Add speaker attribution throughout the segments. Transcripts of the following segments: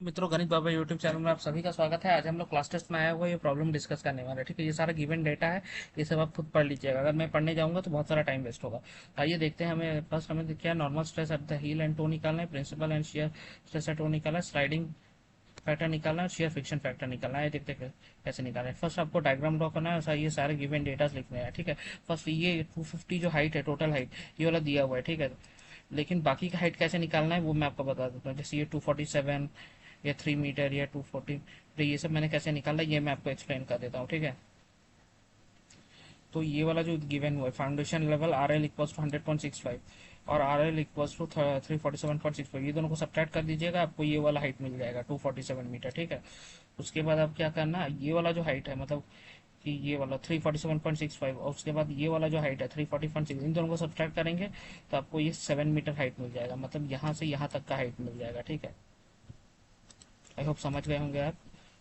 Speaker 1: मित्रों, गणित बाबा YouTube channel में आप सभी का स्वागत है। आज हम लोग क्लास टेस्ट में आया हुआ ये प्रॉब्लम डिस्कस करने वाले हैं। ठीक है, ये सारा गिवन डेटा है, ये सब आप खुद पढ़ लीजिएगा। अगर मैं पढ़ने जाऊंगा तो बहुत सारा टाइम वेस्ट होगा। आइए देखते हैं। हमें फर्स्ट हमें क्या normal stress at the heel and toe निकालना है, principal and shear stress at toe निकालना है, स्लाइडिंग फैक्टर निकालना है, शेयर फ्रिक्शन फैक्टर निकालना है। देखते हैं कैसे निकालना है। फर्स्ट आपको डायग्राम ड्रॉ करना है, ये सारे गिवन डेटा लिखने हैं। ठीक है, फर्स्ट ये 250 जो हाइट है, टोटल हाइट ये वाला दिया हुआ है। ठीक है, लेकिन बाकी का हाइट कैसे निकालना है वो मैं आपको बता देता हूँ। जैसे ये 247 या 3 मीटर या 240, तो ये सब मैंने कैसे निकाला ये मैं आपको एक्सप्लेन कर देता हूँ। ठीक है, तो ये वाला जो गिवन हुआ है, foundation level R L equals to 100.65 और आर एल इक्वल्स टू 347.65, ये दोनों को सब्ट्रैक्ट कर दीजिएगा, आपको ये वाला हाइट मिल जाएगा 247 मीटर। ठीक है, उसके बाद आप क्या करना, ये वाला जो हाइट है, मतलब कि ये वाला 347.65 और उसके बाद ये वाला जो हाइट है 340.6, इन दोनों को सब्ट्रैक्ट करेंगे तो आपको ये 7 मीटर हाइट मिल जाएगा। मतलब यहाँ से यहाँ तक का हाइट मिल जाएगा। ठीक है, आई होप समझ गए होंगे आप।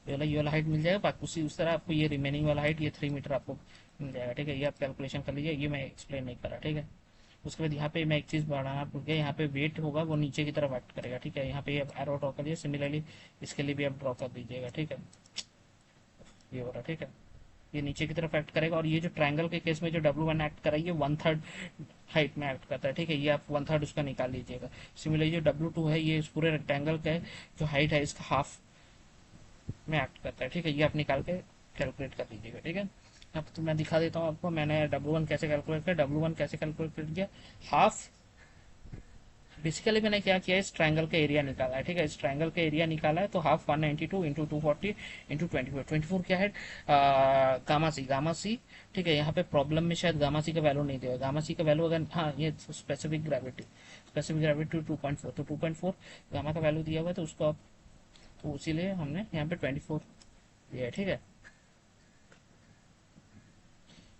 Speaker 1: ये वाला हाइट मिल जाएगा, बाकी उसी उस तरह आपको ये रिमेनिंग वाला हाइट ये 3 मीटर आपको मिल जाएगा। ठीक है, ये आप कैलकुलेशन कर लीजिए, ये मैं एक्सप्लेन नहीं करा। ठीक है, उसके बाद यहाँ पे मैं एक चीज़ बढ़ाना भूल गया, यहाँ पे वेट होगा वो नीचे की तरफ एक्ट करेगा। ठीक है, यहाँ पे आप एरो ड्रॉ करिए, सिमिलरली इसके लिए भी आप ड्रॉ कर दीजिएगा। ठीक है, ये वाला। ठीक है, ये नीचे की तरफ एक्ट करेगा, और ये जो ट्रायंगल के केस में जो W1 एक्ट करा, ये 1/3 हाइट में एक्ट करता है। ठीक है, ये आप 1/3 उसका निकाल लीजिएगा। सिमिलरली जो W2 है, ये इस पूरे रेक्टेंगल का जो हाइट है इसका हाफ में एक्ट करता है। ठीक है, ये आप निकाल के कैलकुलेट कर लीजिएगा। ठीक है, अब तो मैं दिखा देता हूँ आपको मैंने W1 कैसे कैलकुलेट किया। W1 कैसे कैलकुलेट किया, हाफ, बेसिकली मैंने क्या किया, इस ट्रायंगल का एरिया निकाला है। ठीक है, इस ट्रायंगल का एरिया निकाला है, तो हाफ 192 इंटू 240 इंटू 24 क्या है, गामा सी, गामा सी। ठीक है, यहाँ पे प्रॉब्लम में शायद गामा सी का वैल्यू नहीं दिया, गामा सी का वैल्यू अगर, हाँ ये स्पेसिफिक ग्रेविटी 2.4, तो 2.4 गामा का वैल्यू दिया हुआ है, तो उसको आप, तो इसीलिए हमने यहाँ पे 24 दिया है। ठीक है,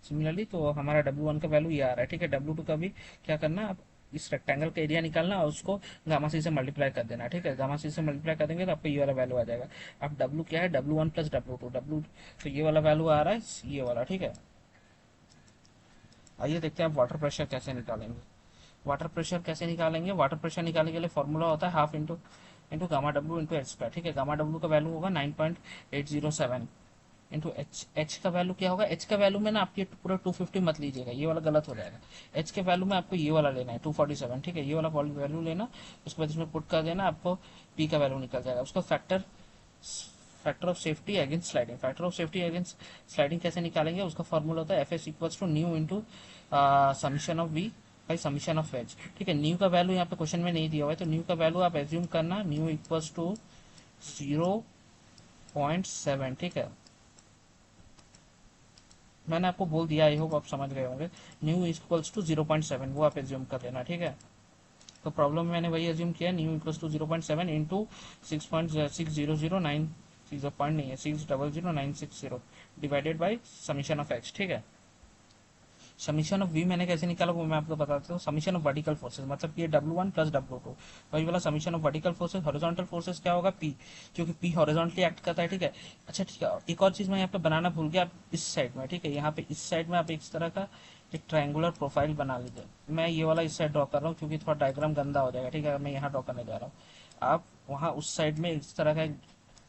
Speaker 1: सिमिलरली तो हमारा W1 का वैल्यू ये आ रहा है। ठीक है, W2 का भी क्या करना, अब इस रेक्टेंगल का एरिया निकालना और उसको गामा सी से मल्टीप्लाई कर देना। ठीक है, गामा सी से मल्टीप्लाई कर देंगे तो आपको ये वाला वैल्यू आ जाएगा। अब W क्या है, W1 प्लस W2, W, तो ये वाला वैल्यू आ रहा है, ये वाला। ठीक है, आइए देखते हैं आप वाटर प्रेशर कैसे निकालेंगे। वाटर प्रेशर कैसे निकालेंगे, वाटर प्रेशर निकालने के लिए फॉर्मूला होता है half into into gamma W into H square. ठीक है, गामा डब्ल्यू का वैल्यू होगा 9.807 इंटू एच। एच का वैल्यू क्या होगा, एच का वैल्यू में ना आप ये पूरा 250 मत लीजिएगा, ये वाला गलत हो जाएगा। एच के वैल्यू में आपको ये वाला लेना है 247। ठीक है, ये वाला वैल्यू लेना, उसके बाद इसमें पुट कर देना, आपको पी का वैल्यू निकल जाएगा। उसका factor, factor of safety against sliding, factor of safety against sliding कैसे निकालेंगे, उसका फॉर्मूला होता है F S equals to mu into summation of V by summation of H. ठीक है, न्यू का वैल्यू यहाँ पे क्वेश्चन में नहीं दिया हुआ है, तो न्यू का वैल्यू आप एज्यूम करना, न्यू इक्वल्स टू 0.7। ठीक है, मैंने आपको बोल दिया, आई होप आप समझ गए होंगे। न्यू इक्वल्स टू 0.7 वो आप एज्यूम कर लेना। ठीक है, तो प्रॉब्लम में मैंने वही एज्यूम किया, mu equals to 0.7 into 6.6009, 6 point नहीं है, 6000960 divided by summation of X. ठीक है, समीशन ऑफ वी मैंने कैसे निकाला वो मैं आपको बताता हूँ। समीशन ऑफ वर्टिकल फोर्सेज, मतलब ये W1 प्लस W2, वही वाला summation of vertical forces. Horizontal forces क्या होगा, P, क्योंकि P हॉरिजॉन्टली एक्ट करता है। ठीक है, अच्छा ठीक है, एक और चीज मैं यहाँ पे बनाना भूल गया, आप इस साइड में, ठीक है, यहाँ पे इस साइड में आप इस तरह का एक ट्रायंगुलर प्रोफाइल बना लीजिए। मैं ये वाला इस साइड ड्रॉ कर रहा हूँ क्योंकि थोड़ा डायग्राम गंदा हो जाएगा। ठीक है, मैं यहाँ ड्रॉ करने जा रहा हूँ, आप वहाँ उस साइड में इस तरह का एक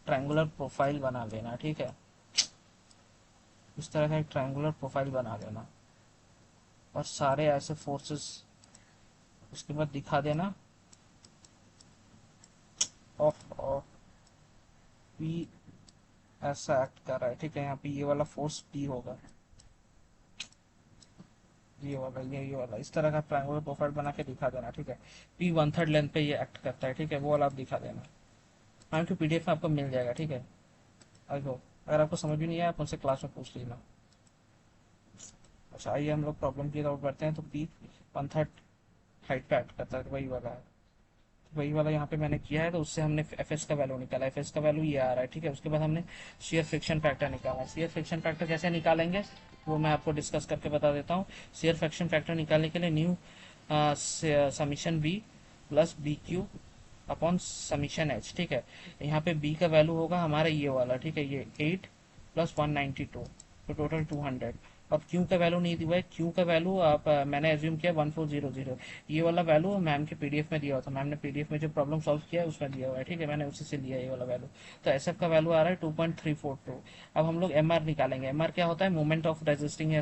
Speaker 1: ट्रायंगुलर प्रोफाइल बना लेना। ठीक है, इस तरह का एक ट्रायंगुलर प्रोफाइल बना लेना, और सारे ऐसे फोर्सेस उसके बाद दिखा देना। ऑफ ऑफ पी ऐसा एक्ट कर रहा है। ठीक है, यहाँ पे ये वाला फोर्स पी होगा, ये वाला इस तरह का ट्रायंगुलर प्रोफाइल बना के दिखा देना। ठीक है, पी 1/3 लेंथ पे ये एक्ट करता है। ठीक है, वो वाला आप दिखा देना, हाँ कि PDF में आपको मिल जाएगा। ठीक है, आई होप, अगर आपको समझ भी नहीं आया आप उनसे क्लास में पूछ लेना। अच्छा, आइए हम लोग प्रॉब्लम की तरफ बढ़ते हैं। तो पी 1/3 हाइट पे एक्ट करता है, तो वही वाला है, वही वाला यहाँ पे मैंने किया है। तो उससे हमने एफ एस का वैल्यू निकाला, एफ एस का वैल्यू ये आ रहा है। ठीक है, उसके बाद हमने शेयर फ्रिक्शन फैक्टर निकाला। शेयर फ्रिक्शन फैक्टर कैसे निकालेंगे वो मैं आपको डिस्कस करके बता देता हूँ। शेयर फ्रिक्शन फैक्टर निकालने के लिए mu summation B plus B Q upon summation H. ठीक है, यहाँ पे बी का वैल्यू होगा हमारा ये वाला। ठीक है, ये 8 प्लस 192, तो टोटल 200 और क्यू का वैल्यू नहीं दिया है। क्यू का वैल्यू आप मैंने एज्यूम किया 1400, ये वाला वैल्यू मैम के पीडीएफ में दिया हुआ था, मैम ने पीडीएफ में जो प्रॉब्लम सॉल्व किया है उसमें दिया हुआ है, ठीक है, मैंने उसी से लिया ये वाला वैल्यू। तो एसएफ का वैल्यू आ रहा है 2.342। अब हम लोग एमआर निकालेंगे। एमआर क्या होता है, मोमेंट ऑफ रेजिस्टिंग है,